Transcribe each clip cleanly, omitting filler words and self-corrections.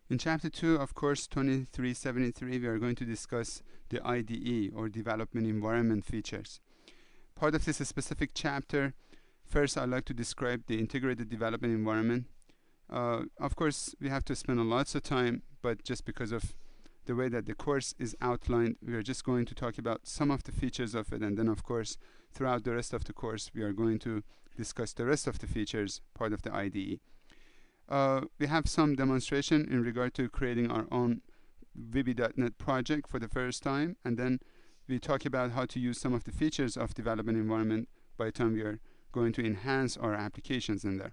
In Chapter 2 of course 2373, we are going to discuss the IDE or Development Environment features. Part of this specific chapter, first I'd like to describe the integrated development environment. Of course, we have to spend lots of time, but just because of the way that the course is outlined, we are just going to talk about some of the features of it, and then of course throughout the rest of the course we are going to discuss the rest of the features, part of the IDE. We have some demonstration in regard to creating our own VB.NET project for the first time, and then we talk about how to use some of the features of development environment by the time we are going to enhance our applications in there.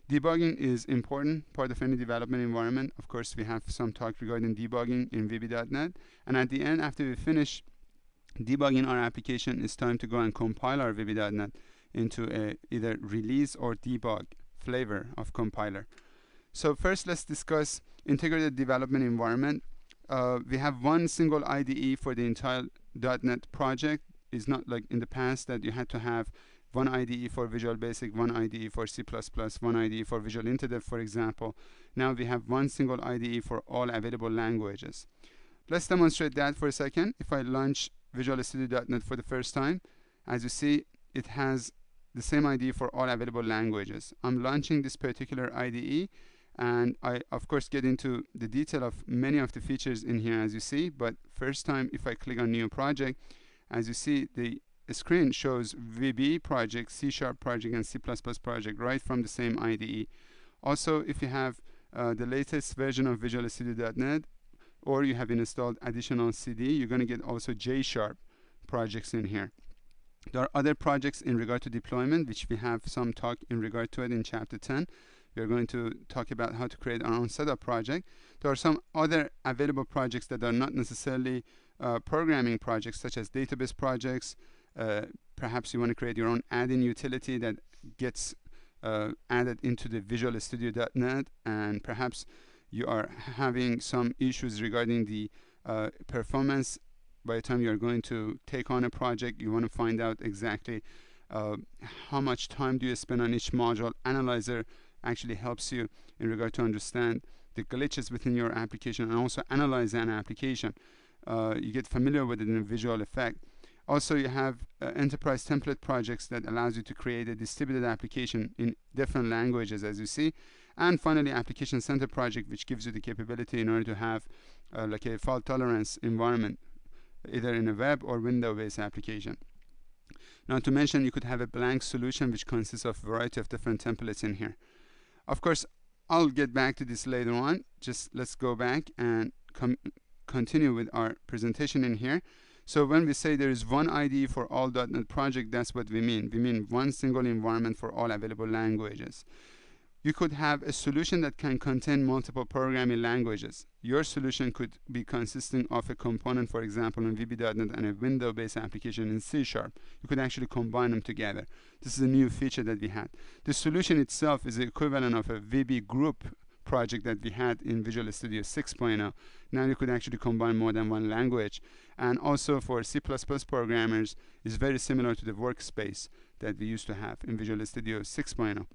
Debugging is important part of any development environment. Of course, we have some talk regarding debugging in VB.NET, and at the end, after we finish debugging our application, it's time to go and compile our VB.NET into a either release or debug flavor of compiler. So first, let's discuss integrated development environment. We have one single IDE for the entire .NET project. It's not like in the past that you had to have one IDE for Visual Basic, one IDE for C++, one IDE for Visual IntelliDev, for example. Now we have one single IDE for all available languages. Let's demonstrate that for a second. If I launch Visual Studio.NET for the first time, as you see, it has the same IDE for all available languages. I'm launching this particular IDE, and I of course get into the detail of many of the features in here, as you see. But first time, if I click on New Project, as you see, the screen shows VB project, C# project, and C++ project right from the same IDE. Also, if you have the latest version of Visual Studio.NET, or you have installed additional CD, you're going to get also J# projects in here. There are other projects in regard to deployment, which we have some talk in regard to it in Chapter 10. We are going to talk about how to create our own setup project. There are some other available projects that are not necessarily programming projects, such as database projects. Perhaps you want to create your own add-in utility that gets added into the Visual Studio.NET, and perhaps you are having some issues regarding the performance. By the time you are going to take on a project, you want to find out exactly how much time do you spend on each module. Analyzer actually helps you in regard to understand the glitches within your application and also analyze an application. You get familiar with it in a visual effect. Also, you have enterprise template projects that allows you to create a distributed application in different languages, as you see. And finally, application center project, which gives you the capability in order to have like a fault tolerance environment, either in a web or window-based application. Not to mention, you could have a blank solution which consists of a variety of different templates in here. Of course, I'll get back to this later on. Just let's go back and continue with our presentation in here. So when we say there is one IDE for all .NET project, that's what we mean. We mean one single environment for all available languages. You could have a solution that can contain multiple programming languages. Your solution could be consisting of a component, for example, in VB.NET and a window-based application in C#. You could actually combine them together. This is a new feature that we had. The solution itself is the equivalent of a VB group project that we had in Visual Studio 6.0. Now you could actually combine more than one language. And also for C++ programmers, is very similar to the workspace that we used to have in Visual Studio 6.0.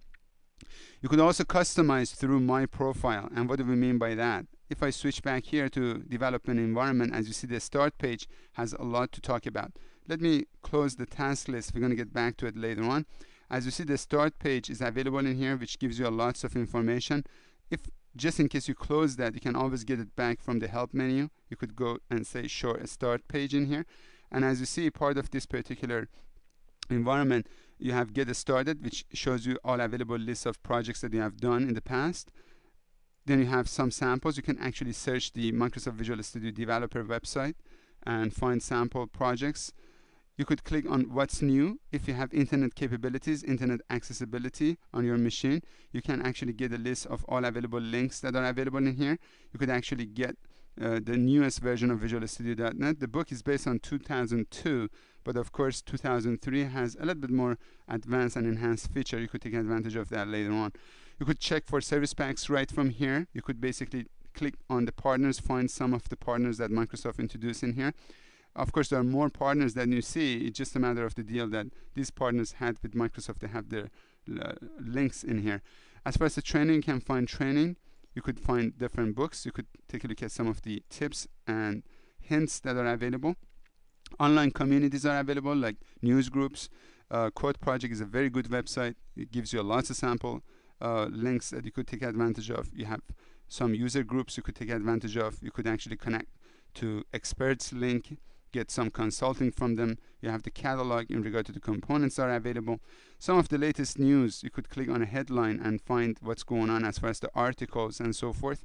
You could also customize through My Profile. And what do we mean by that? If I switch back here to development environment, as you see, the start page has a lot to talk about. Let me close the task list. We're going to get back to it later on. As you see, the start page is available in here, which gives you lots of information. If just in case you close that, you can always get it back from the help menu. You could go and say show a start page in here. And as you see, part of this particular environment, you have Get Started, which shows you all available lists of projects that you have done in the past. Then you have some samples. You can actually search the Microsoft Visual Studio developer website and find sample projects. You could click on What's New. If you have internet capabilities, internet accessibility on your machine, you can actually get a list of all available links that are available in here. You could actually get the newest version of Visual Studio.NET. The book is based on 2002, but of course 2003 has a little bit more advanced and enhanced feature. You could take advantage of that later on. You could check for service packs right from here. You could basically click on the partners, find some of the partners that Microsoft introduced in here. Of course, there are more partners than you see. It's just a matter of the deal that these partners had with Microsoft. They have their links in here. As far as the training, you can find training. You could find different books. You could take a look at some of the tips and hints that are available. Online communities are available, like news groups. Code Project is a very good website. It gives you lots of sample links that you could take advantage of. You have some user groups you could take advantage of. You could actually connect to experts link, get some consulting from them. You have the catalog in regard to the components that are available. Some of the latest news, you could click on a headline and find what's going on as far as the articles and so forth.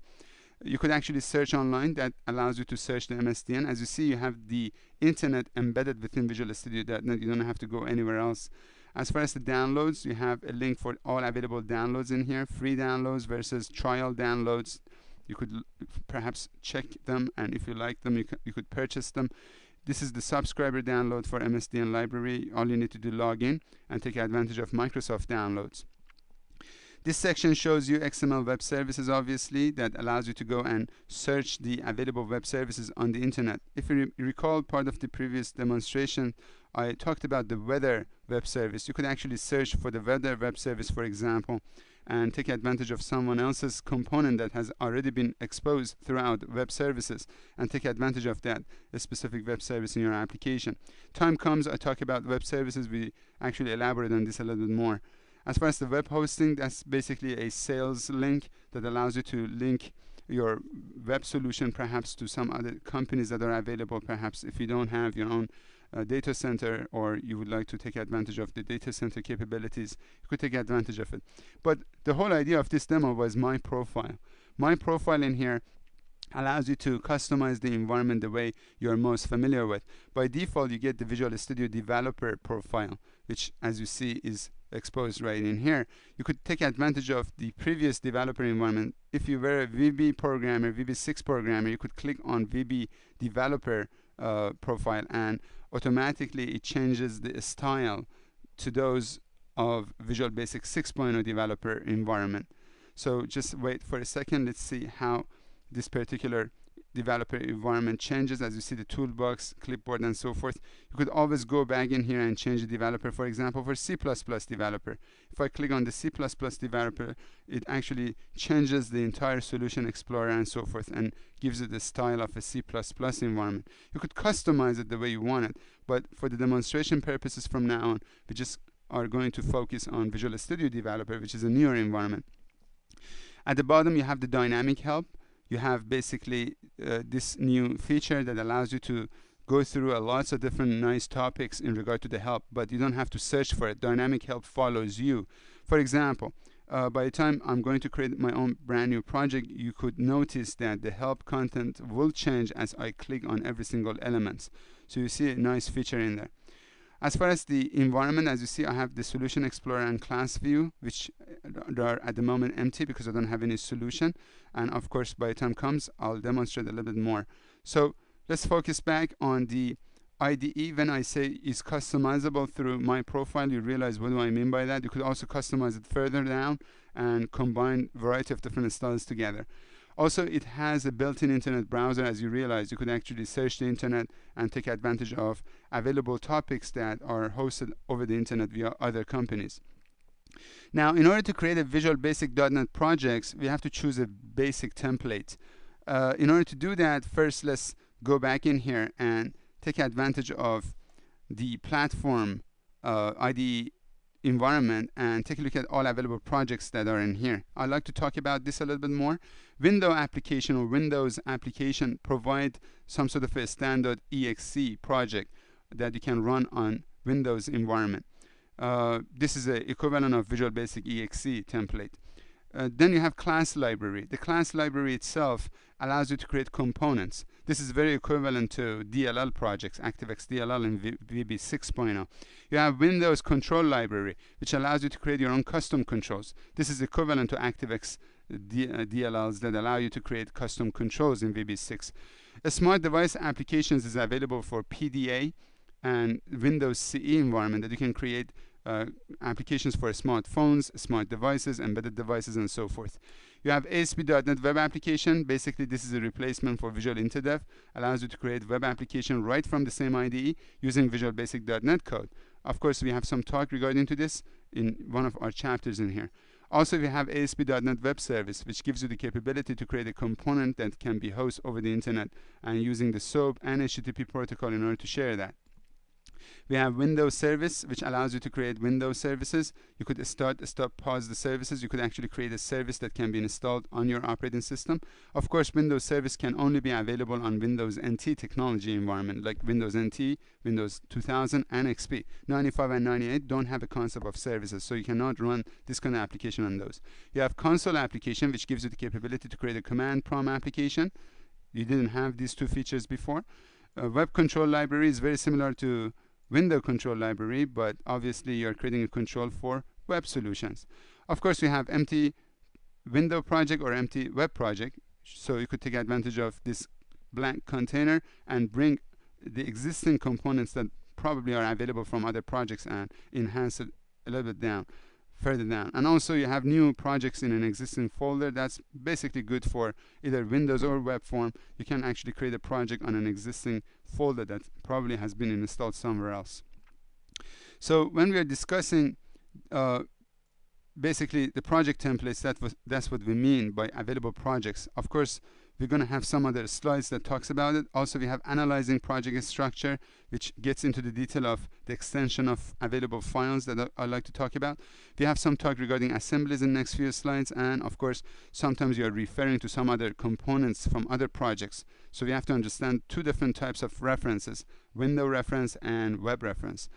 You could actually search online. That allows you to search the MSDN. As you see, you have the internet embedded within Visual Studio.NET. You don't have to go anywhere else. As far as the downloads, you have a link for all available downloads in here, free downloads versus trial downloads. You could perhaps check them, and if you like them, you could purchase them. This is the subscriber download for MSDN library. All you need to do, log in and take advantage of Microsoft downloads. This section shows you XML web services, obviously, that allows you to go and search the available web services on the internet. If you recall part of the previous demonstration, I talked about the weather web service. You could actually search for the weather web service, for example, and take advantage of someone else's component that has already been exposed throughout web services and take advantage of that specific web service in your application. Time comes, I talk about web services, we actually elaborate on this a little bit more. As far as the web hosting, that's basically a sales link that allows you to link your web solution perhaps to some other companies that are available. Perhaps if you don't have your own data center, or you would like to take advantage of the data center capabilities, you could take advantage of it. But the whole idea of this demo was My Profile. My Profile in here allows you to customize the environment the way you're most familiar with. By default, you get the Visual Studio Developer profile, which, as you see, is exposed right in here. You could take advantage of the previous developer environment. If you were a VB programmer, VB6 programmer, you could click on VB Developer profile, and automatically it changes the style to those of Visual Basic 6.0 developer environment. So just wait for a second. Let's see how this particular developer environment changes. As you see, the toolbox, clipboard, and so forth. You could always go back in here and change the developer. For example, for C++ developer, if I click on the C++ developer, it actually changes the entire Solution Explorer and so forth and gives it the style of a C++ environment. You could customize it the way you want it, but for the demonstration purposes from now on, we just are going to focus on Visual Studio Developer, which is a newer environment. At the bottom, you have the dynamic help. You have basically this new feature that allows you to go through lots of different nice topics in regard to the help, but you don't have to search for it. Dynamic help follows you. For example, by the time I'm going to create my own brand new project, you could notice that the help content will change as I click on every single element. So you see a nice feature in there. As far as the environment, as you see, I have the Solution Explorer and Class View, which are at the moment empty because I don't have any solution. And of course, by the time comes, I'll demonstrate a little bit more. So let's focus back on the IDE. When I say it's customizable through My Profile, you realize what do I mean by that. You could also customize it further down and combine a variety of different styles together. Also, it has a built-in internet browser. As you realize, you could actually search the internet and take advantage of available topics that are hosted over the internet via other companies. Now, in order to create a Visual Basic .NET projects, we have to choose a basic template. In order to do that, first let's go back in here and take advantage of the platform IDE environment and take a look at all available projects that are in here. I'd like to talk about this a little bit more. Windows application provide some sort of a standard exe project that you can run on Windows environment. This is the equivalent of Visual Basic exe template. Then you have class library. The class library itself allows you to create components. This is very equivalent to DLL projects, ActiveX DLL in VB 6.0. You have Windows control library, which allows you to create your own custom controls. This is equivalent to ActiveX DLLs that allow you to create custom controls in VB6. A smart device applications is available for PDA and Windows CE environment that you can create applications for smartphones, smart devices, embedded devices, and so forth. You have ASP.NET Web Application. Basically, this is a replacement for Visual InterDev. Allows you to create web application right from the same IDE using Visual Basic .NET code. Of course, we have some talk regarding to this in one of our chapters in here. Also, we have ASP.NET Web Service, which gives you the capability to create a component that can be hosted over the internet and using the SOAP and HTTP protocol in order to share that. We have Windows Service, which allows you to create Windows services. You could start, stop, pause the services. You could actually create a service that can be installed on your operating system. Of course, Windows Service can only be available on Windows NT technology environment, like Windows NT, Windows 2000, and XP. 95 and 98 don't have a concept of services, so you cannot run this kind of application on those. You have Console application, which gives you the capability to create a command prompt application. You didn't have these two features before. Web Control Library is very similar to Window Control Library, but obviously you're creating a control for web solutions. Of course, we have empty window project or empty web project, so you could take advantage of this blank container and bring the existing components that probably are available from other projects and enhance it a little bit further down. And also you have new projects in an existing folder. That's basically good for either Windows or web form. You can actually create a project on an existing folder that probably has been installed somewhere else. So when we are discussing basically the project templates, that's what we mean by available projects. Of course, we're going to have some other slides that talks about it. Also, we have analyzing project structure, which gets into the detail of the extension of available files that I'd like to talk about. We have some talk regarding assemblies in the next few slides, and of course, sometimes you are referring to some other components from other projects. So we have to understand two different types of references, window reference and web reference.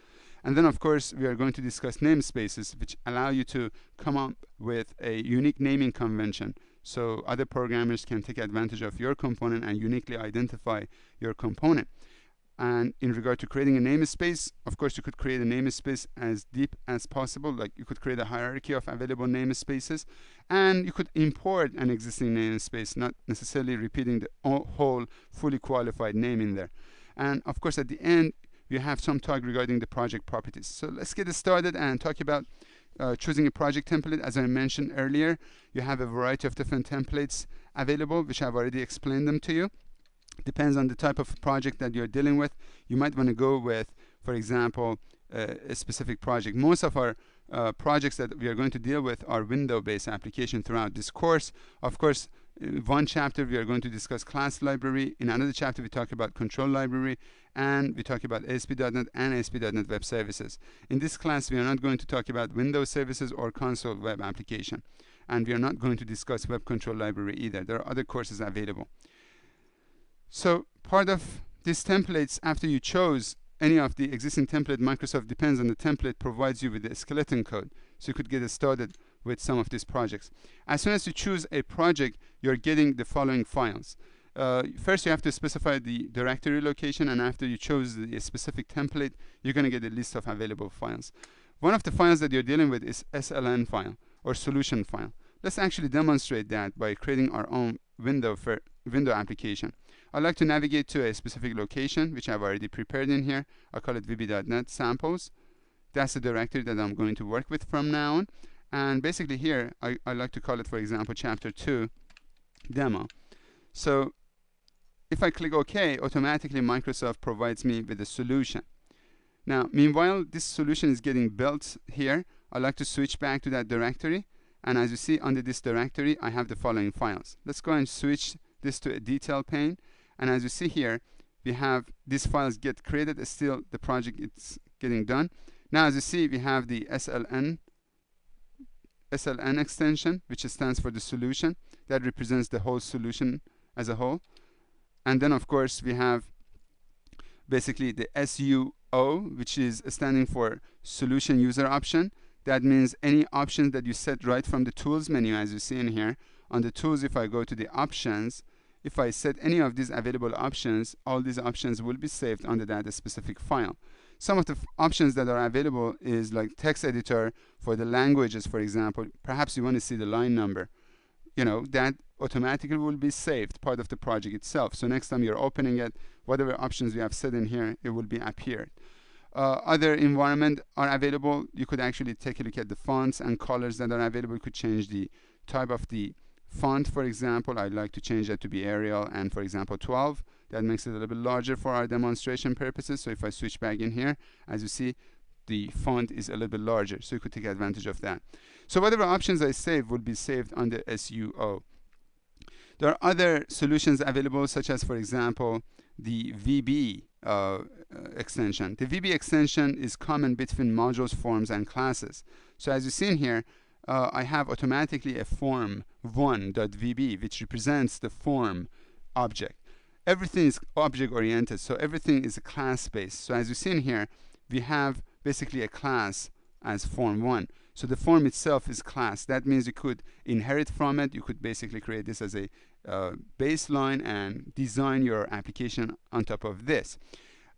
And then, of course, we are going to discuss namespaces, which allow you to come up with a unique naming convention. So other programmers can take advantage of your component and uniquely identify your component. And in regard to creating a namespace, of course, you could create a namespace as deep as possible. Like you could create a hierarchy of available namespaces, and you could import an existing namespace, not necessarily repeating the whole fully qualified name in there. And of course, at the end, we have some talk regarding the project properties. So let's get started and talk about choosing a project template. As I mentioned earlier, you have a variety of different templates available, which I've already explained them to you. Depends on the type of project that you're dealing with. You might want to go with, for example, a specific project. Most of our projects that we are going to deal with are window-based applications throughout this course. Of course, in one chapter we are going to discuss class library. In another chapter we talk about control library, and we talk about ASP.NET and ASP.NET Web Services. In this class we are not going to talk about Windows services or console web application, and we are not going to discuss web control library either. There are other courses available. So part of these templates, after you chose any of the existing template, Microsoft depends on the template, provides you with the skeleton code, so you could get started with some of these projects. As soon as you choose a project, you're getting the following files. First, you have to specify the directory location, and after you chose the specific template, you're going to get a list of available files. One of the files that you're dealing with is SLN file or solution file. Let's actually demonstrate that by creating our own window application. I'd like to navigate to a specific location, which I've already prepared in here. I'll call it VB.NET samples. That's the directory that I'm going to work with from now on. And basically here, I like to call it, for example, chapter 2 demo. So if I click OK, automatically Microsoft provides me with a solution. Now, meanwhile, this solution is getting built here. I'd like to switch back to that directory. And as you see, under this directory, I have the following files. Let's go and switch this to a detail pane. And as you see here, we have these files get created. Still, the project is getting done. Now, as you see, we have the SLN extension, which stands for the solution. That represents the whole solution as a whole. And then, of course, we have basically the SUO, which is standing for solution user option. That means any options that you set right from the tools menu, as you see in here. On the tools, if I go to the options, if I set any of these available options, all these options will be saved under that specific file. Some of the options that are available is like text editor for the languages, for example. Perhaps you want to see the line number. You know, that automatically will be saved, part of the project itself. So next time you're opening it, whatever options you have set in here, it will be appeared. Other environment are available. You could actually take a look at the fonts and colors that are available. You could change the type of the font, for example. I'd like to change that to be Arial and, for example, 12. That makes it a little bit larger for our demonstration purposes. So if I switch back in here, as you see, the font is a little bit larger, so you could take advantage of that. So whatever options I save will be saved under SUO. There are other solutions available, such as, for example, the VB extension. The VB extension is common between modules, forms, and classes. So as you see in here, I have automatically a form1.vb, which represents the form object. Everything is object-oriented, so everything is class-based. So as you see in here, we have basically a class as form1. So the form itself is class. That means you could inherit from it. You could basically create this as a baseline and design your application on top of this.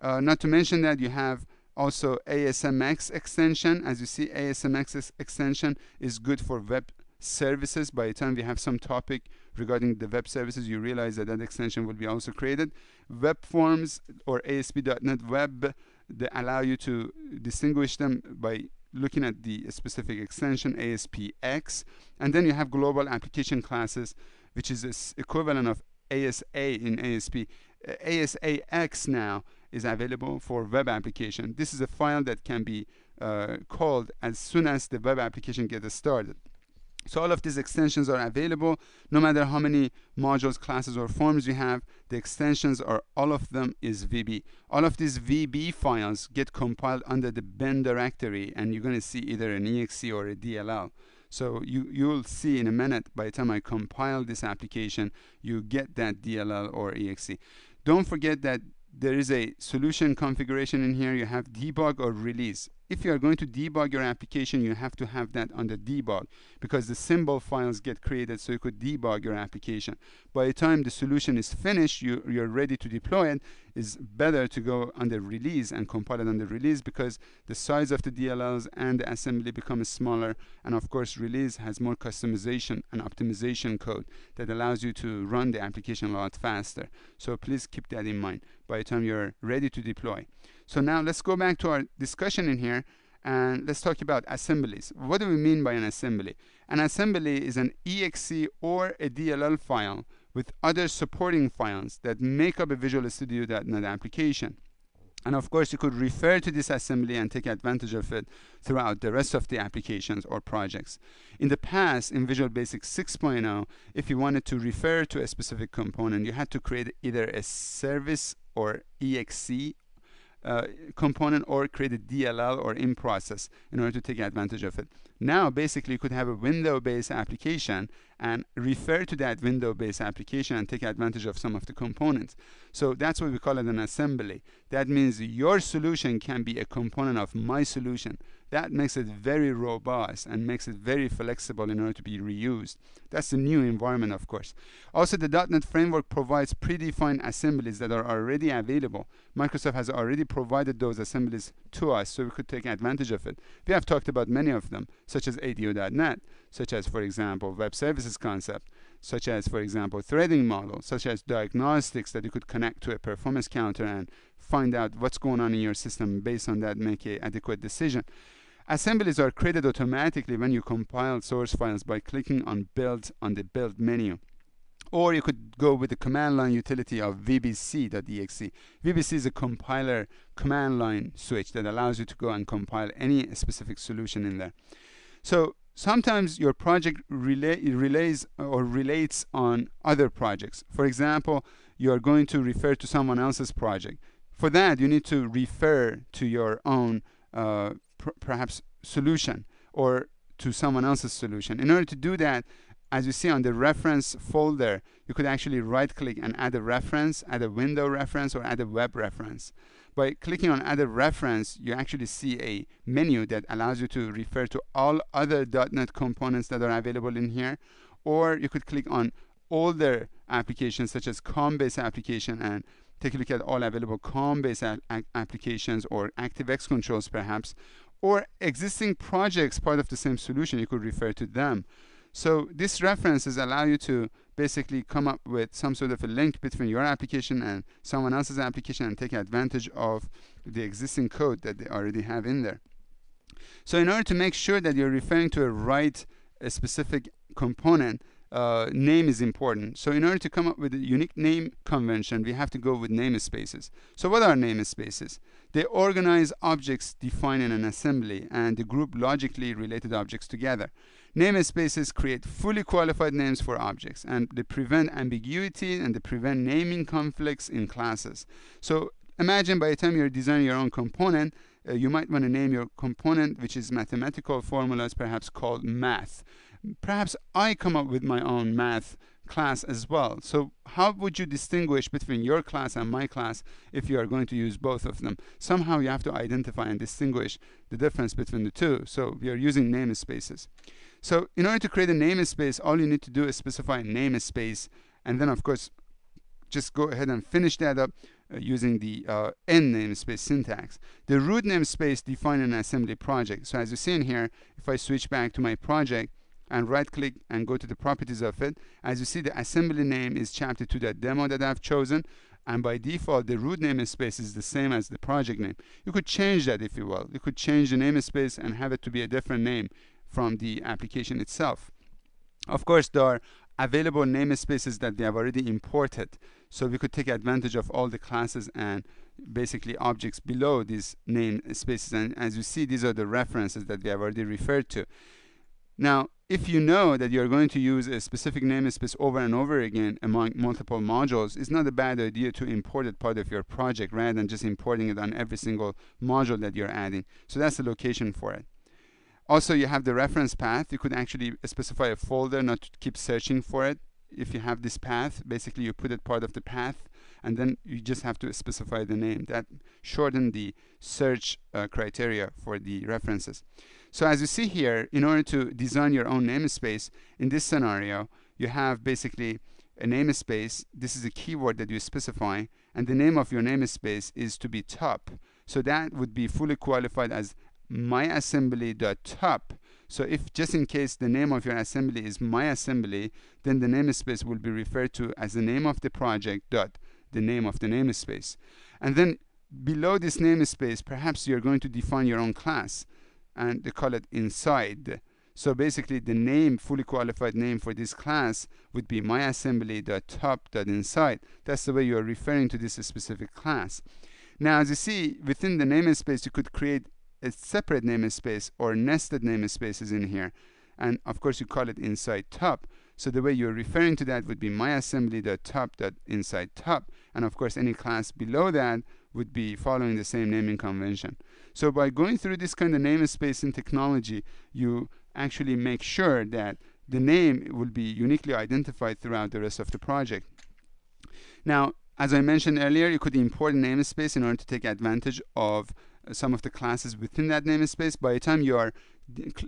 Not to mention that you have also ASMX extension. As you see, ASMX extension is good for web services. By the time we have some topic regarding the web services, you realize that that extension will be also created. Web forms or ASP.NET Web, they allow you to distinguish them by looking at the specific extension ASPX. And then you have global application classes, which is the equivalent of ASA in ASP. ASAX now is available for web application. This is a file that can be called as soon as the web application gets started. So all of these extensions are available. No matter how many modules, classes, or forms you have, the extensions are, all of them is VB. All of these VB files get compiled under the bin directory, and you're going to see either an exe or a DLL. So you'll see in a minute, by the time I compile this application, you get that DLL or exe. Don't forget that there is a solution configuration in here. You have debug or release. If you are going to debug your application, you have to have that under debug, because the symbol files get created so you could debug your application. By the time the solution is finished, you're ready to deploy it, it's better to go under release and compile it under release, because the size of the DLLs and the assembly becomes smaller, and of course release has more customization and optimization code that allows you to run the application a lot faster. So please keep that in mind by the time you're ready to deploy. So now let's go back to our discussion in here, and let's talk about assemblies. What do we mean by an assembly? An assembly is an exe or a DLL file with other supporting files that make up a Visual Studio.NET application. And of course, you could refer to this assembly and take advantage of it throughout the rest of the applications or projects. In the past, in Visual Basic 6.0, if you wanted to refer to a specific component, you had to create either a service or exe component, or create a DLL or in process in order to take advantage of it. Now basically you could have a window-based application and refer to that window-based application and take advantage of some of the components. So that's what we call it, an assembly. That means your solution can be a component of my solution. That makes it very robust and makes it very flexible in order to be reused. That's the new environment, of course. Also, the .NET Framework provides predefined assemblies that are already available. Microsoft has already provided those assemblies to us, so we could take advantage of it. We have talked about many of them, such as ADO.NET, such as, for example, web services concept, such as, for example, threading model, such as diagnostics that you could connect to a performance counter and find out what's going on in your system, based on that make an adequate decision. Assemblies are created automatically when you compile source files by clicking on Build on the Build menu. Or you could go with the command line utility of vbc.exe. vbc is a compiler command line switch that allows you to go and compile any specific solution in there. So sometimes your project relates on other projects. For example, you are going to refer to someone else's project. For that, you need to refer to your own perhaps solution or to someone else's solution. In order to do that, as you see on the reference folder, you could actually right click and add a reference, add a window reference, or add a web reference. By clicking on add a reference, you actually see a menu that allows you to refer to all other .NET components that are available in here. Or you could click on older applications such as COM-based application and take a look at all available COM-based applications, or ActiveX controls perhaps, or existing projects part of the same solution. You could refer to them. So these references allow you to basically come up with some sort of a link between your application and someone else's application and take advantage of the existing code that they already have in there. So in order to make sure that you're referring to a specific component, name is important. So in order to come up with a unique name convention, we have to go with namespaces. So what are namespaces? They organize objects defined in an assembly and they group logically related objects together. Namespaces create fully qualified names for objects, and they prevent ambiguity and they prevent naming conflicts in classes. So imagine by the time you're designing your own component, you might want to name your component, which is mathematical formulas, perhaps called math. Perhaps I come up with my own math class as well. So how would you distinguish between your class and my class if you are going to use both of them? Somehow you have to identify and distinguish the difference between the two. So we are using namespaces. So in order to create a namespace, all you need to do is specify a namespace, and then of course just go ahead and finish that up using the end namespace syntax. The root namespace defines an assembly project. So as you see in here, if I switch back to my project and right click and go to the properties of it, as you see the assembly name is chapter 2.demo that I've chosen, and by default the root namespace is the same as the project name. You could change that if you will. You could change the namespace and have it to be a different name from the application itself. Of course, there are available namespaces that we have already imported, so we could take advantage of all the classes and basically objects below these namespaces, and as you see, these are the references that we have already referred to. Now, if you know that you're going to use a specific namespace over and over again among multiple modules, it's not a bad idea to import it part of your project rather than just importing it on every single module that you're adding. So that's the location for it. Also, you have the reference path. You could actually specify a folder, not to keep searching for it. If you have this path, basically you put it part of the path, and then you just have to specify the name. That shortens the search criteria for the references. So as you see here, in order to design your own namespace, in this scenario, you have basically a namespace. This is a keyword that you specify, and the name of your namespace is to be top. So that would be fully qualified as myassembly.top. So if just in case the name of your assembly is myassembly, then the namespace will be referred to as the name of the project dot the name of the namespace. And then below this namespace, perhaps you're going to define your own class, and they call it inside. So basically the name, fully qualified name for this class would be myassembly.top.inside. That's the way you're referring to this specific class. Now as you see, within the namespace you could create a separate namespace or nested namespaces in here, and of course you call it inside top. So the way you're referring to that would be myassembly.top.inside top, and of course any class below that would be following the same naming convention. So by going through this kind of namespace in technology, you actually make sure that the name will be uniquely identified throughout the rest of the project. Now, as I mentioned earlier, you could import a namespace in order to take advantage of some of the classes within that namespace. By the time you are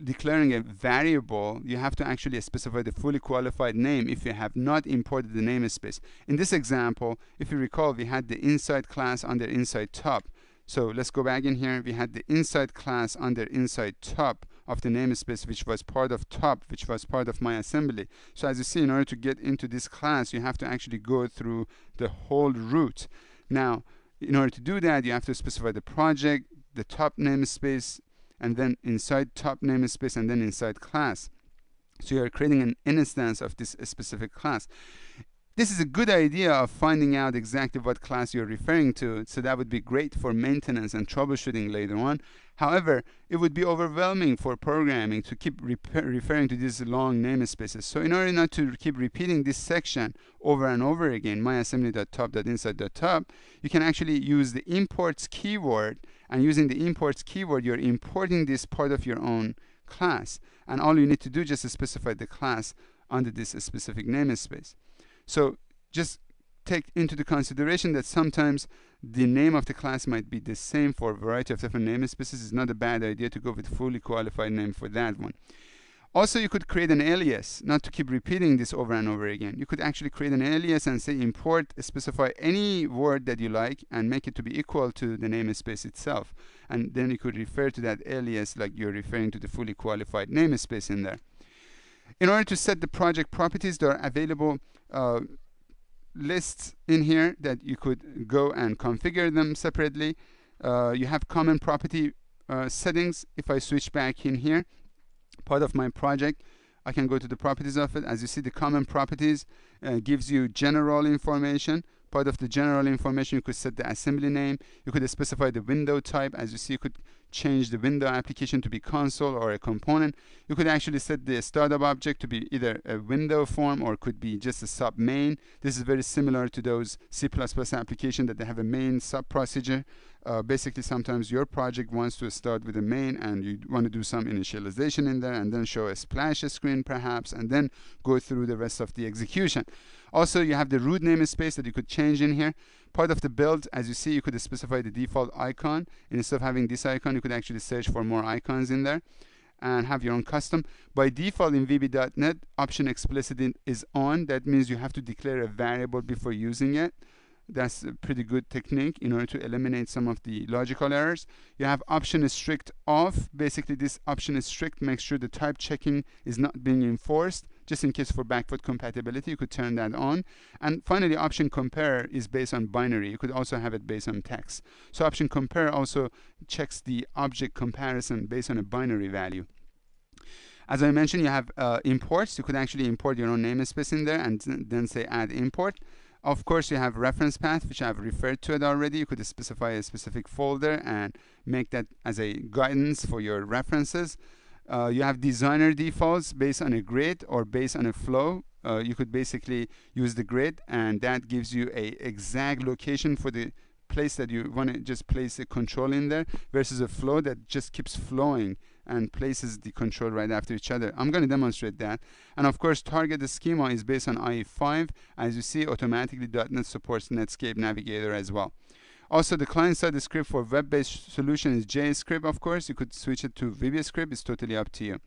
declaring a variable, you have to actually specify the fully qualified name if you have not imported the namespace. In this example, if you recall, we had the inside class under inside top. So let's go back in here. We had the inside class under inside top of the namespace, which was part of top, which was part of my assembly. So as you see, in order to get into this class, you have to actually go through the whole route. Now, in order to do that, you have to specify the project, the top namespace, and then inside top namespace, and then inside class. So you're creating an instance of this specific class. This is a good idea of finding out exactly what class you're referring to, so that would be great for maintenance and troubleshooting later on. However, it would be overwhelming for programming to keep referring to these long namespaces. So in order not to keep repeating this section over and over again, myassembly.top.inside.top, you can actually use the imports keyword, and using the imports keyword, you're importing this part of your own class. And all you need to do just is specify the class under this specific namespace. So just take into the consideration that sometimes the name of the class might be the same for a variety of different namespaces. It's not a bad idea to go with fully qualified name for that one. Also, you could create an alias, not to keep repeating this over and over again. You could actually create an alias and say import, specify any word that you like and make it to be equal to the namespace itself. And then you could refer to that alias like you're referring to the fully qualified namespace in there. In order to set the project properties, there are available lists in here that you could go and configure them separately. You have common property settings. If I switch back in here, part of my project, I can go to the properties of it. As you see, the common properties gives you general information. Part of the general information, you could set the assembly name. You could specify the window type. As you see, you could change the window application to be console or a component. You could actually set the startup object to be either a window form or could be just a sub main. This is very similar to those C++ application that they have a main sub procedure. Basically, sometimes your project wants to start with a main and you want to do some initialization in there and then show a splash screen perhaps and then go through the rest of the execution. Also, you have the root namespace that you could change in here. Part of the build, as you see, you could specify the default icon. Instead of having this icon, you could actually search for more icons in there and have your own custom. By default in VB.NET, option explicit is on. That means you have to declare a variable before using it. That's a pretty good technique in order to eliminate some of the logical errors. You have option strict off. Basically, this option strict makes sure the type checking is not being enforced. Just in case for backward compatibility, you could turn that on. And finally, option compare is based on binary. You could also have it based on text. So option compare also checks the object comparison based on a binary value. As I mentioned, you have imports. You could actually import your own namespace in there and then say add import. Of course, you have reference path, which I've referred to it already. You could specify a specific folder and make that as a guidance for your references. You have designer defaults based on a grid or based on a flow. You could basically use the grid and that gives you a exact location for the place that you want to just place a control in there versus a flow that just keeps flowing and places the control right after each other. I'm going to demonstrate that. And of course, target schema is based on IE5. As you see, automatically .NET supports Netscape Navigator as well. Also, the client-side script for web-based solution is JScript, of course. You could switch it to VBScript. It's totally up to you.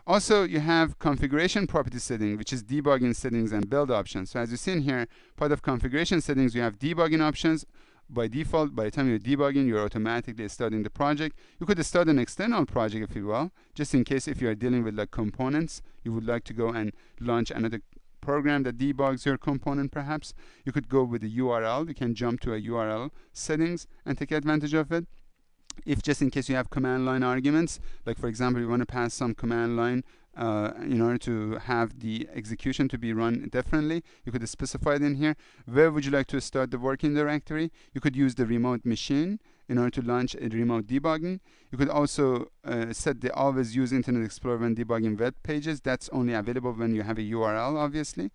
Also, you have configuration property setting, which is debugging settings and build options. So as you see in here, part of configuration settings, you have debugging options. By default, by the time you're debugging, you're automatically starting the project. You could start an external project, if you will, just in case if you are dealing with like components, you would like to go and launch another program that debugs your component perhaps. You could go with the URL. You can jump to a URL settings and take advantage of it. If just in case you have command line arguments, like for example, you want to pass some command line in order to have the execution to be run differently, you could specify it in here. Where would you like to start the working directory? You could use the remote machine in order to launch a remote debugging. You could also set the always use Internet Explorer when debugging web pages. That's only available when you have a URL, obviously.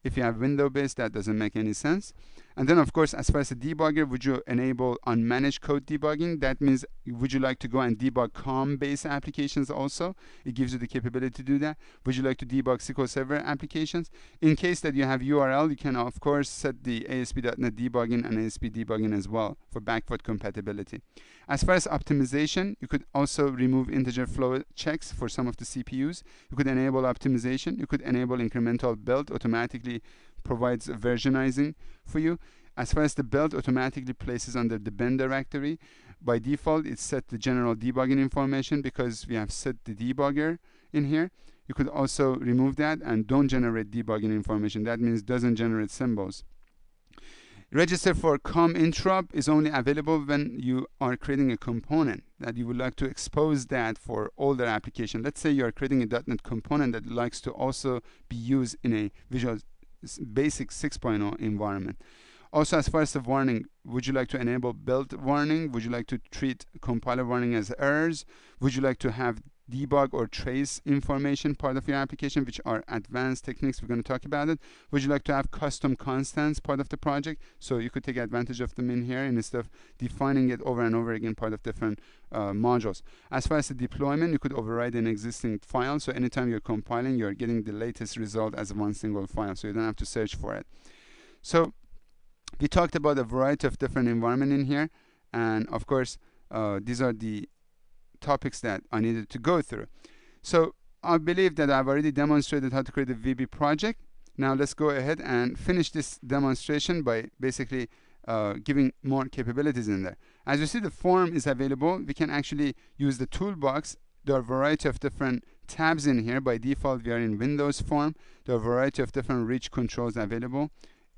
If you have window-based, that doesn't make any sense. And then, of course, as far as the debugger, would you enable unmanaged code debugging? That means, would you like to go and debug COM-based applications also? It gives you the capability to do that. Would you like to debug SQL Server applications? In case that you have URL, you can, of course, set the ASP.NET debugging and ASP debugging as well for backward compatibility. As far as optimization, you could also remove integer flow checks for some of the CPUs. You could enable optimization. You could enable incremental build, automatically provides versionizing for you. As far as the build, automatically places under the bin directory. By default, it's set the general debugging information because we have set the debugger in here. You could also remove that and don't generate debugging information. That means doesn't generate symbols. Register for COM interrupt is only available when you are creating a component that you would like to expose that for older application. Let's say you are creating a .NET component that likes to also be used in a Visual Basic 6.0 environment. Also, as far as the warning, would you like to enable build warning? Would you like to treat compiler warning as errors? Would you like to have debug or trace information part of your application, which are advanced techniques? We're going to talk about it. Would you like to have custom constants part of the project? So you could take advantage of them in here instead of defining it over and over again part of different modules. As far as the deployment, you could override an existing file. So anytime you're compiling, you're getting the latest result as one single file. So you don't have to search for it. So we talked about a variety of different environments in here. And of course, these are the topics that I needed to go through. So I believe that I've already demonstrated how to create a VB project. Now let's go ahead and finish this demonstration by basically giving more capabilities in there. As you see, the form is available. We can actually use the toolbox. There are a variety of different tabs in here. By default, we are in Windows form. There are a variety of different rich controls available.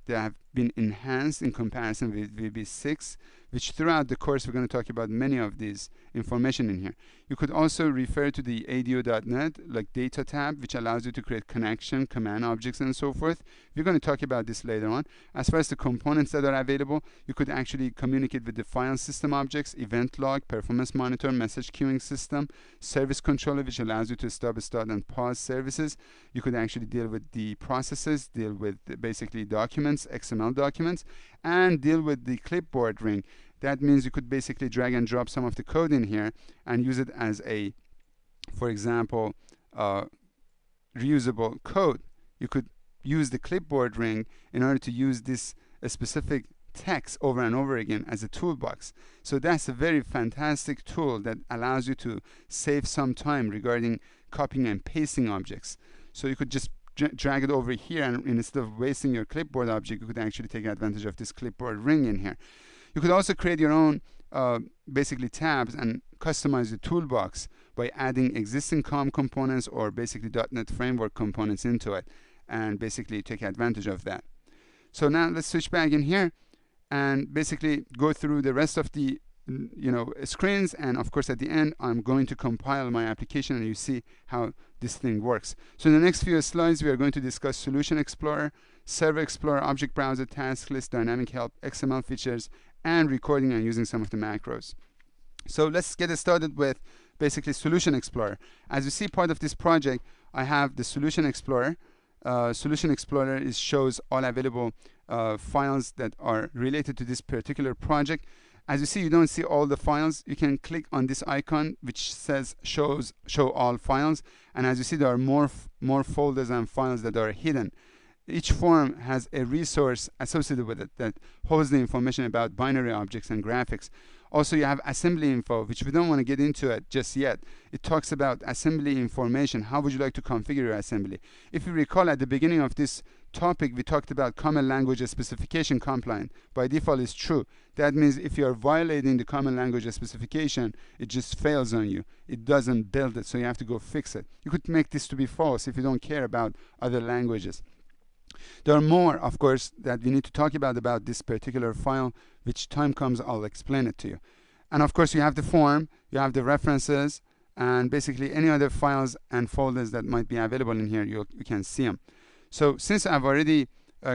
They have been enhanced in comparison with VB6, which throughout the course we're going to talk about many of these information in here. You could also refer to the ADO.NET like data tab, which allows you to create connection, command objects, and so forth. We're going to talk about this later on. As far as the components that are available, you could actually communicate with the file system objects, event log, performance monitor, message queuing system, service controller, which allows you to stop, start, and pause services. You could actually deal with the processes, deal with basically documents, XML documents, and deal with the clipboard ring. That means you could basically drag and drop some of the code in here and use it as a, for example, reusable code. You could use the clipboard ring in order to use this specific text over and over again as a toolbox. So that's a very fantastic tool that allows you to save some time regarding copying and pasting objects. So you could just drag it over here, and instead of wasting your clipboard object, you could actually take advantage of this clipboard ring in here. You could also create your own basically tabs and customize the toolbox by adding existing COM components or basically .NET Framework components into it, and basically take advantage of that. So now let's switch back in here and basically go through the rest of the screens, and of course at the end I'm going to compile my application and you see how this thing works. So in the next few slides we are going to discuss Solution Explorer, Server Explorer, Object Browser, Task List, Dynamic Help, XML Features, and recording and using some of the macros. So let's get started with basically Solution Explorer. As you see, part of this project I have the Solution Explorer. Solution Explorer shows all available files that are related to this particular project. As you see, you don't see all the files. You can click on this icon which says show all files, and as you see, there are more folders and files that are hidden. Each form has a resource associated with it that holds the information about binary objects and graphics. Also, you have assembly info, which we don't want to get into it just yet. It talks about assembly information. How would you like to configure your assembly? If you recall, at the beginning of this topic, we talked about Common Language Specification compliant. By default, it's true. That means if you are violating the Common Language Specification, it just fails on you. It doesn't build it, so you have to go fix it. You could make this to be false if you don't care about other languages. There are more, of course, that we need to talk about this particular file, which time comes I'll explain it to you. And of course you have the form, you have the references, and basically any other files and folders that might be available in here, you can see them. So since I've already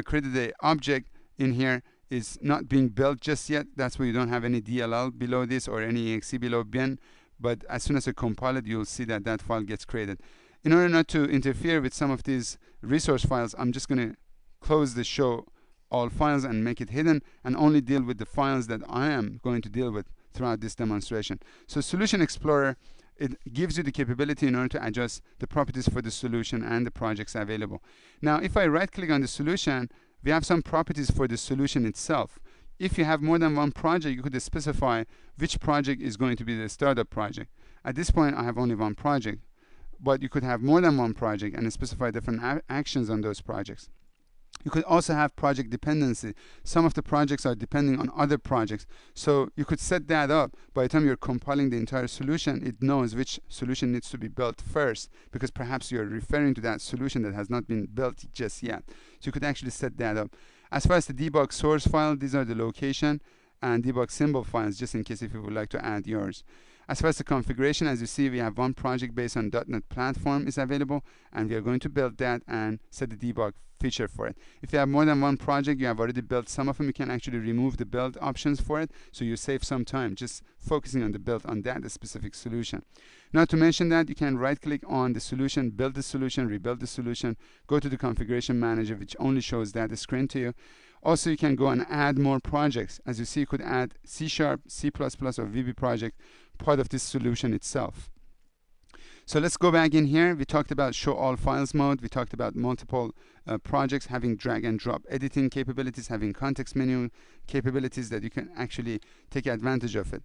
created the object in here, is not being built just yet. That's why you don't have any DLL below this or any exe below bin, but as soon as I compile it, you'll see that that file gets created. In order not to interfere with some of these resource files, I'm just going to close the show all files and make it hidden, and only deal with the files that I am going to deal with throughout this demonstration. So Solution Explorer, it gives you the capability in order to adjust the properties for the solution and the projects available. Now if I right click on the solution, we have some properties for the solution itself. If you have more than one project, you could specify which project is going to be the startup project. At this point I have only one project, but you could have more than one project and specify different actions on those projects. You could also have project dependency. Some of the projects are depending on other projects, so you could set that up. By the time you're compiling the entire solution, it knows which solution needs to be built first, because perhaps you're referring to that solution that has not been built just yet. So you could actually set that up. As far as the debug source file, these are the location and debug symbol files, just in case if you would like to add yours. As far as the configuration, as you see, we have one project based on .NET Platform is available, and we are going to build that and set the debug feature for it. If you have more than one project, you have already built some of them, you can actually remove the build options for it, so you save some time just focusing on the build on that specific solution. Not to mention that you can right click on the solution, build the solution, rebuild the solution, go to the configuration manager, which only shows that screen to you. Also, you can go and add more projects. As you see, you could add C#, C++, or VB project, part of this solution itself. So let's go back in here. We talked about show all files mode. We talked about multiple projects having drag and drop editing capabilities, having context menu capabilities that you can actually take advantage of it.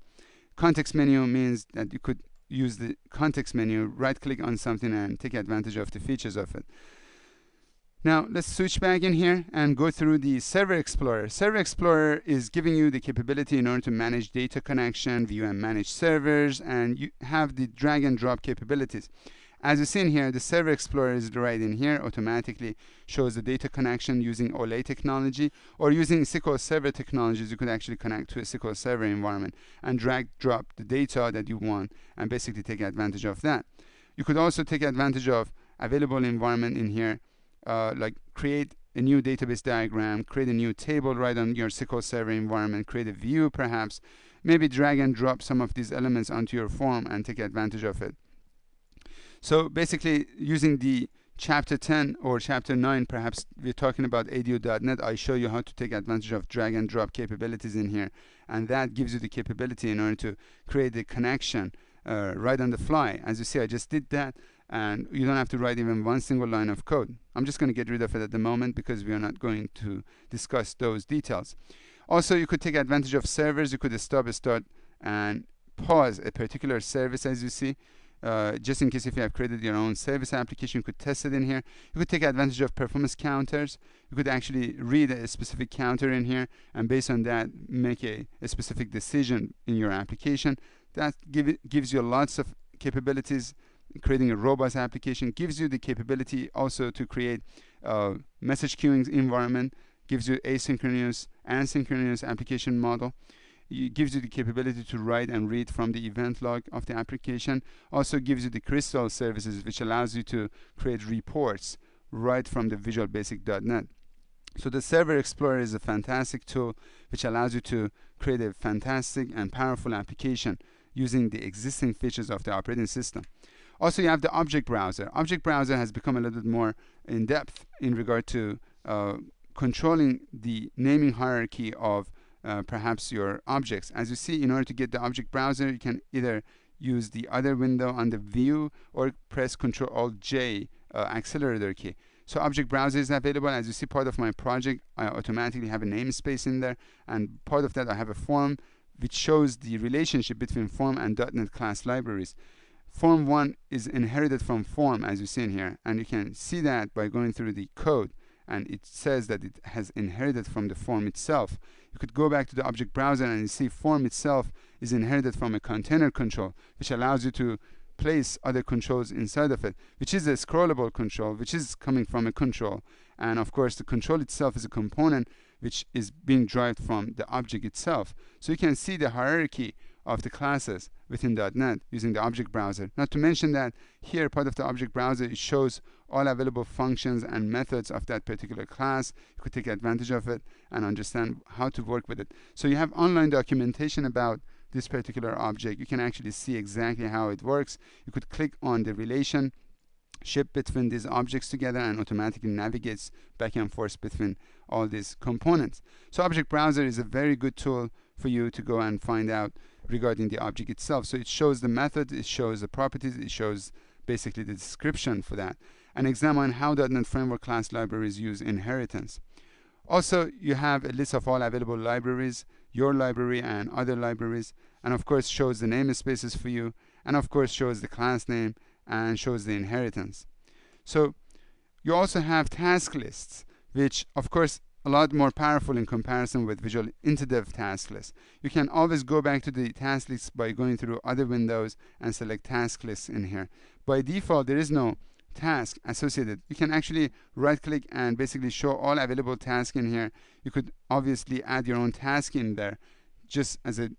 Context menu means that you could use the context menu, right click on something and take advantage of the features of it. Now let's switch back in here and go through the Server Explorer. Server Explorer is giving you the capability in order to manage data connection, view and manage servers, and you have the drag and drop capabilities. As you see in here, the Server Explorer is right in here, automatically shows the data connection using OLE technology, or using SQL Server technologies. You could actually connect to a SQL Server environment and drag drop the data that you want and basically take advantage of that. You could also take advantage of available environment in here, like create a new database diagram, create a new table right on your SQL Server environment, create a view perhaps, maybe drag and drop some of these elements onto your form and take advantage of it. So basically, using the chapter 10 or chapter 9, perhaps we're talking about ADO.NET, I show you how to take advantage of drag and drop capabilities in here, and that gives you the capability in order to create a connection right on the fly. As you see, I just did that, and you don't have to write even one single line of code. I'm just going to get rid of it at the moment because we are not going to discuss those details. Also, you could take advantage of servers. You could start and pause a particular service, as you see. Just in case if you have created your own service application, you could test it in here. You could take advantage of performance counters. You could actually read a specific counter in here, and based on that, make a specific decision in your application. That gives you lots of capabilities. Creating a robust application gives you the capability also to create a message queuing environment, gives you asynchronous and synchronous application model. It gives you the capability to write and read from the event log of the application. Also gives you the Crystal services, which allows you to create reports right from the Visual Basic.NET. So the Server Explorer is a fantastic tool which allows you to create a fantastic and powerful application using the existing features of the operating system. Also, you have the Object Browser. Object Browser has become a little bit more in depth in regard to controlling the naming hierarchy of perhaps your objects. As you see, in order to get the Object Browser, you can either use the other window on the view or press Ctrl-Alt-J accelerator key. So Object Browser is available. As you see, part of my project, I automatically have a namespace in there, and part of that I have a form which shows the relationship between form and .NET class libraries. Form 1 is inherited from form, as you see in here, and you can see that by going through the code, and it says that it has inherited from the form itself. You could go back to the Object Browser and you see form itself is inherited from a container control, which allows you to place other controls inside of it, which is a scrollable control, which is coming from a control. And of course, the control itself is a component which is being derived from the object itself. So you can see the hierarchy of the classes within .NET using the Object Browser. Not to mention that here, part of the Object Browser, it shows all available functions and methods of that particular class. You could take advantage of it and understand how to work with it. So you have online documentation about this particular object. You can actually see exactly how it works. You could click on the relationship between these objects together and automatically navigates back and forth between all these components. So Object Browser is a very good tool for you to go and find out regarding the object itself. So it shows the method, it shows the properties, it shows basically the description for that, and examine how .NET Framework class libraries use inheritance. Also, you have a list of all available libraries, your library and other libraries, and of course shows the namespaces for you, and of course shows the class name and shows the inheritance. So you also have task lists, which of course a lot more powerful in comparison with Visual IntelliDev task lists. You can always go back to the task lists by going through other windows and select task lists in here. By default, there is no task associated. You can actually right click and basically show all available tasks in here. You could obviously add your own task in there just as a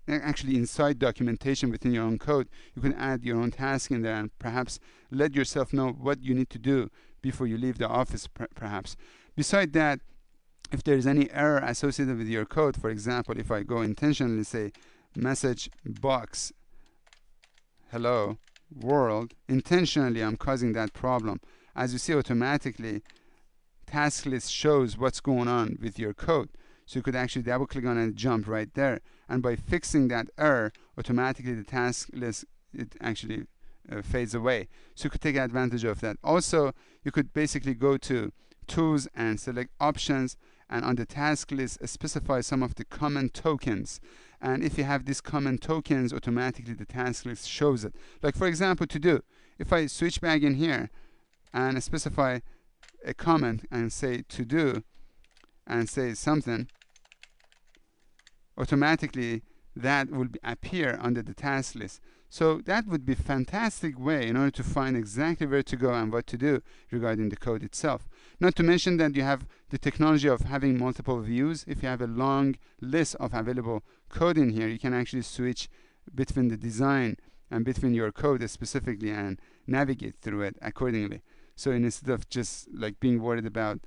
actually inside documentation within your own code. You can add your own task in there and perhaps let yourself know what you need to do before you leave the office perhaps. Beside that, if there is any error associated with your code, for example, if I go intentionally say message box hello world, intentionally I'm causing that problem. As you see, automatically task list shows what's going on with your code. So you could actually double click on it and jump right there. And by fixing that error, automatically the task list, it actually fades away. So you could take advantage of that. Also, you could basically go to tools and select options, and on the task list specify some of the common tokens. And if you have these common tokens, automatically the task list shows it. Like for example, to do, if I switch back in here and specify a comment and say to do and say something, automatically that will appear under the task list. So that would be a fantastic way in order to find exactly where to go and what to do regarding the code itself. Not to mention that you have the technology of having multiple views. If you have a long list of available code in here, you can actually switch between the design and between your code specifically and navigate through it accordingly. So instead of just like being worried about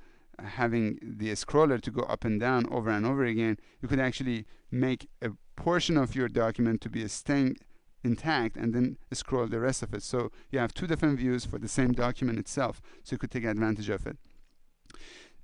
having the scroller to go up and down over and over again, you could actually make a portion of your document to be staying intact and then scroll the rest of it. So you have two different views for the same document itself, so you could take advantage of it.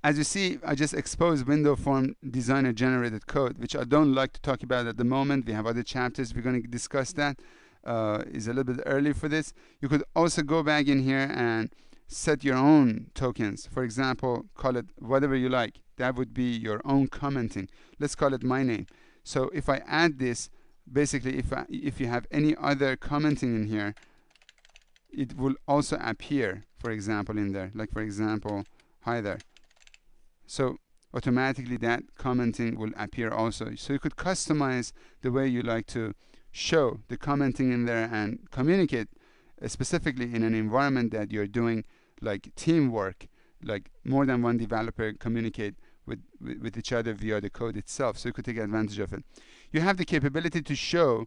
As you see, I just exposed window form designer generated code, which I don't like to talk about at the moment. We have other chapters we're going to discuss that. Is a little bit early for this. You could also go back in here and set your own tokens. For example, call it whatever you like. That would be your own commenting. Let's call it my name. So if I add this, basically if you have any other commenting in here, it will also appear, for example, in there. Like for example, hi there. So automatically that commenting will appear also. So you could customize the way you like to show the commenting in there and communicate specifically in an environment that you're doing like teamwork, like more than one developer communicate with each other via the code itself. So you could take advantage of it. You have the capability to show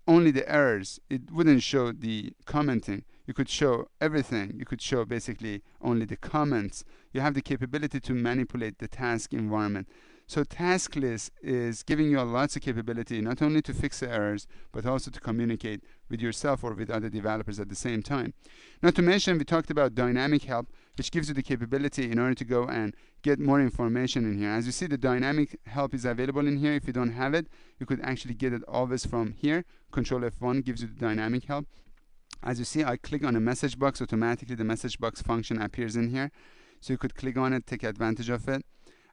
only the errors. It wouldn't show the commenting. You could show everything. You could show basically only the comments. You have the capability to manipulate the task environment. So task list is giving you lots of capability, not only to fix the errors, but also to communicate with yourself or with other developers at the same time. Not to mention, we talked about dynamic help, which gives you the capability in order to go and get more information in here. As you see, the dynamic help is available in here. If you don't have it, you could actually get it always from here. Control F1 gives you the dynamic help. As you see, I click on a message box. Automatically, the message box function appears in here. So you could click on it, take advantage of it.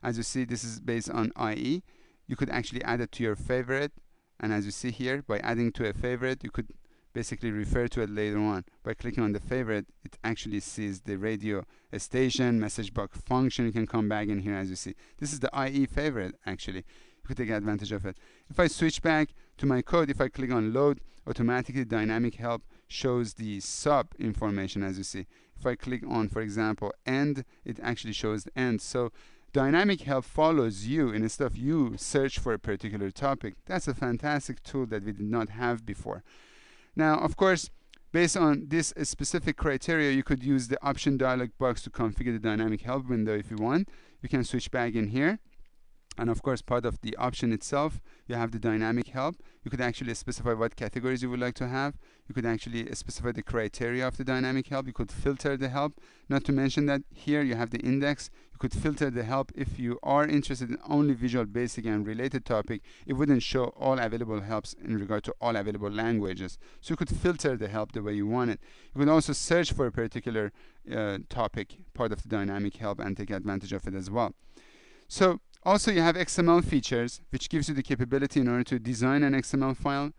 As you see, this is based on IE. You could actually add it to your favorite. And as you see here, by adding to a favorite, you could basically refer to it later on. By clicking on the favorite, it actually sees the radio station, message box function. You can come back in here as you see. This is the IE favorite actually. You could take advantage of it. If I switch back to my code, if I click on load, automatically dynamic help shows the sub information as you see. If I click on, for example, end, it actually shows the end. So dynamic help follows you instead of you search for a particular topic. That's a fantastic tool that we did not have before. Now, of course, based on this specific criteria, you could use the option dialog box to configure the dynamic help window if you want. You can switch back in here. And of course, part of the option itself, you have the dynamic help. You could actually specify what categories you would like to have. You could actually specify the criteria of the dynamic help. You could filter the help. Not to mention that here you have the index. You could filter the help if you are interested in only Visual Basic and related topic. It wouldn't show all available helps in regard to all available languages. So you could filter the help the way you want it. You could also search for a particular topic, part of the dynamic help, and take advantage of it as well. So also you have XML features, which gives you the capability in order to design an XML file.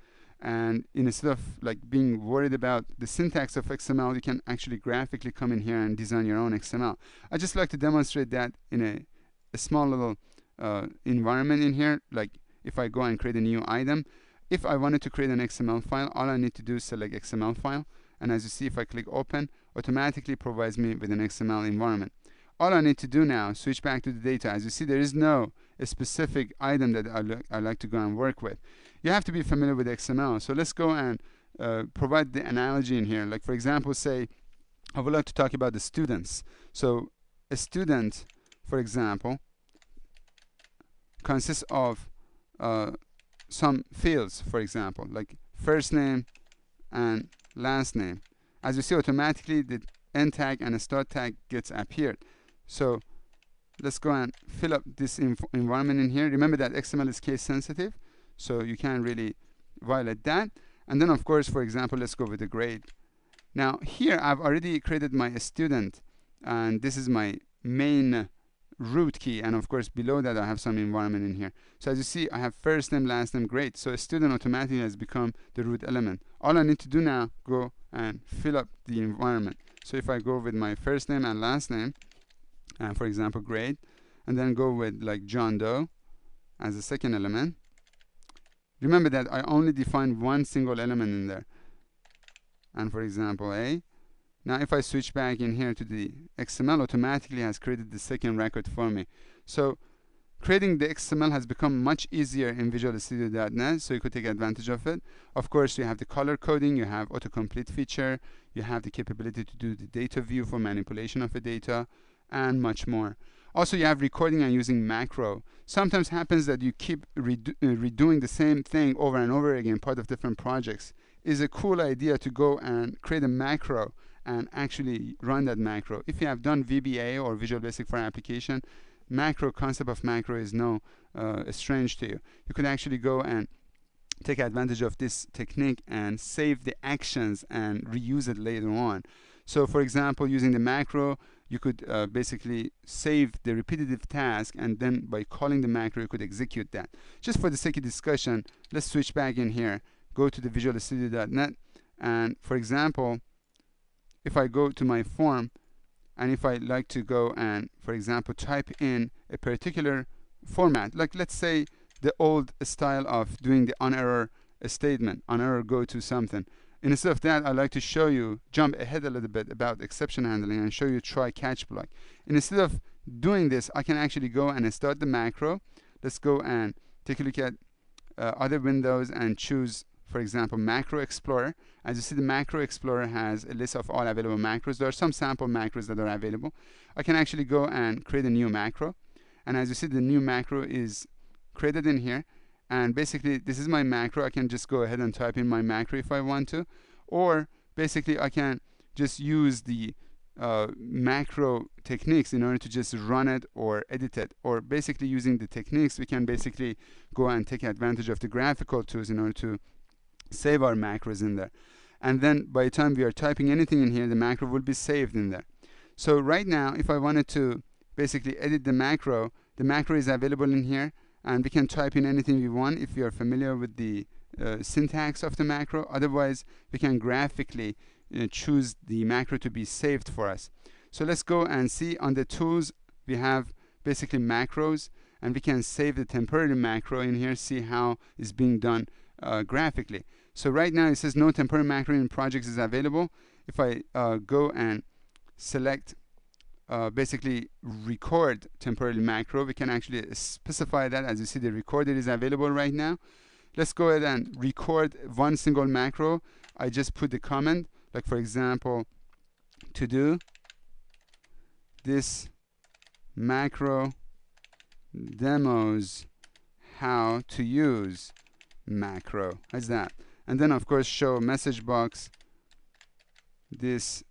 And instead of like being worried about the syntax of XML, you can actually graphically come in here and design your own XML. I just like to demonstrate that in a small little environment in here. Like if I go and create a new item, if I wanted to create an XML file, all I need to do is select XML file. And as you see, if I click open, automatically provides me with an XML environment. All I need to do now, switch back to the data. As you see, there is no specific item that I like to go and work with. You have to be familiar with XML. So let's go and provide the analogy in here. Like for example, say, I would like to talk about the students. So a student, for example, consists of some fields, for example, like first name and last name. As you see, automatically the end tag and a start tag gets appeared. So let's go and fill up this environment in here. Remember that XML is case sensitive, so you can't really violate that. And then of course, for example, let's go with the grade. Now here I've already created my student, and this is my main root key, and of course below that I have some environment in here. So as you see, I have first name, last name, grade. So a student automatically has become the root element. All I need to do now, go and fill up the environment. So if I go with my first name and last name, and for example grade, and then go with like John Doe as a second element. Remember that I only defined one single element in there. and for example A. Now if I switch back in here to the XML, automatically has created the second record for me. So creating the XML has become much easier in Visual Studio.net, so you could take advantage of it. Of course, you have the color coding, you have autocomplete feature, you have the capability to do the data view for manipulation of the data, and much more. Also, you have recording and using macro. Sometimes happens that you keep redoing the same thing over and over again, part of different projects. It's a cool idea to go and create a macro and actually run that macro. If you have done VBA or Visual Basic for application, concept of macro is no strange to you. You could actually go and take advantage of this technique and save the actions and reuse it later on. So for example, using the macro, you could basically save the repetitive task, and then by calling the macro you could execute that. Just for the sake of discussion, let's switch back in here, go to the Visual Studio.net, and for example, if I go to my form, and if I like to go and, for example, type in a particular format, like let's say the old style of doing the on error statement, on error go to something. Instead of that, I'd like to show you, jump ahead a little bit about exception handling and show you try catch block. Instead of doing this, I can actually go and start the macro. Let's go and take a look at other windows and choose, for example, Macro Explorer. As you see, the Macro Explorer has a list of all available macros. There are some sample macros that are available. I can actually go and create a new macro. And as you see, the new macro is created in here. And basically, this is my macro. I can just go ahead and type in my macro if I want to. Or basically, I can just use the macro techniques in order to just run it or edit it. Or basically, using the techniques, we can basically go and take advantage of the graphical tools in order to save our macros in there. And then by the time we are typing anything in here, the macro will be saved in there. So right now, if I wanted to basically edit the macro is available in here, and we can type in anything we want if you are familiar with the syntax of the macro. Otherwise, we can graphically choose the macro to be saved for us. So let's go and see on the tools, we have basically macros, and we can save the temporary macro in here, see how it's being done graphically. So right now it says no temporary macro in projects is available. If I go and select basically record temporary macro, we can actually specify that. As you see, the recorder is available right now. Let's go ahead and record one single macro. I just put the comment, like for example, to do this macro demos how to use macro, as that. And then of course show message box, this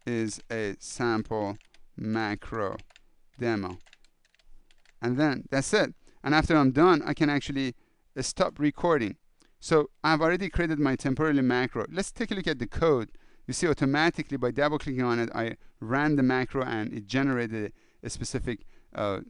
is a sample macro demo, and then that's it. And after I'm done, I can actually stop recording. So I've already created my temporary macro. Let's take a look at the code. You see automatically by double clicking on it, I ran the macro and it generated a specific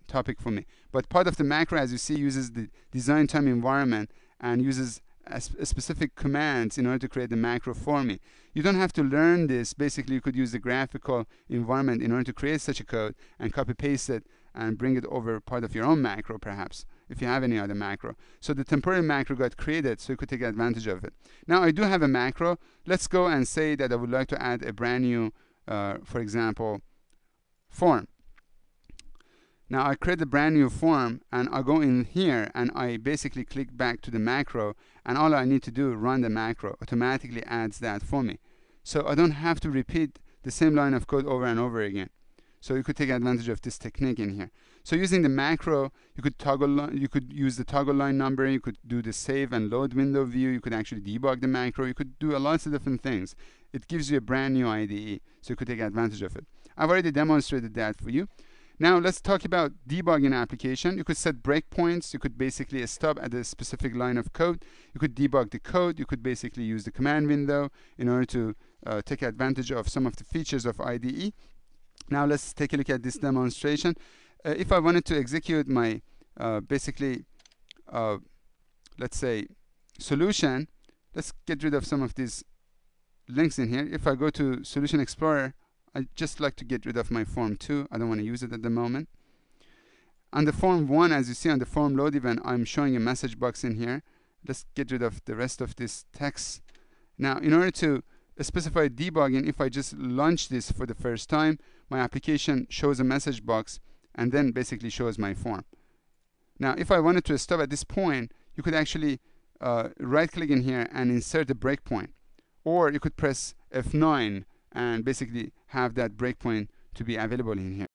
topic for me. But part of the macro, as you see, uses the design time environment and uses a specific commands in order to create the macro for me. You don't have to learn this. Basically, you could use the graphical environment in order to create such a code and copy paste it and bring it over part of your own macro, perhaps, if you have any other macro. So the temporary macro got created, so you could take advantage of it. Now I do have a macro. Let's go and say that I would like to add a brand new, for example, form. Now I create a brand new form, and I go in here and I basically click back to the macro, and all I need to do, run the macro, automatically adds that for me. So I don't have to repeat the same line of code over and over again. So you could take advantage of this technique in here. So using the macro, you could use the toggle line number, you could do the save and load window view, you could actually debug the macro, you could do lots of different things. It gives you a brand new IDE, so you could take advantage of it. I've already demonstrated that for you. Now let's talk about debugging application. You could set breakpoints. You could basically stop at a specific line of code. You could debug the code. You could basically use the command window in order to take advantage of some of the features of IDE. Now let's take a look at this demonstration. If I wanted to execute my basically, let's say, solution, let's get rid of some of these links in here. If I go to Solution Explorer, I just like to get rid of my form 2. I don't want to use it at the moment. On the form 1, as you see on the form load event, I'm showing a message box in here. Let's get rid of the rest of this text. Now, in order to specify debugging, if I just launch this for the first time, my application shows a message box and then basically shows my form. Now, if I wanted to stop at this point, you could actually right click in here and insert a breakpoint. Or you could press F9 and basically have that breakpoint to be available in here.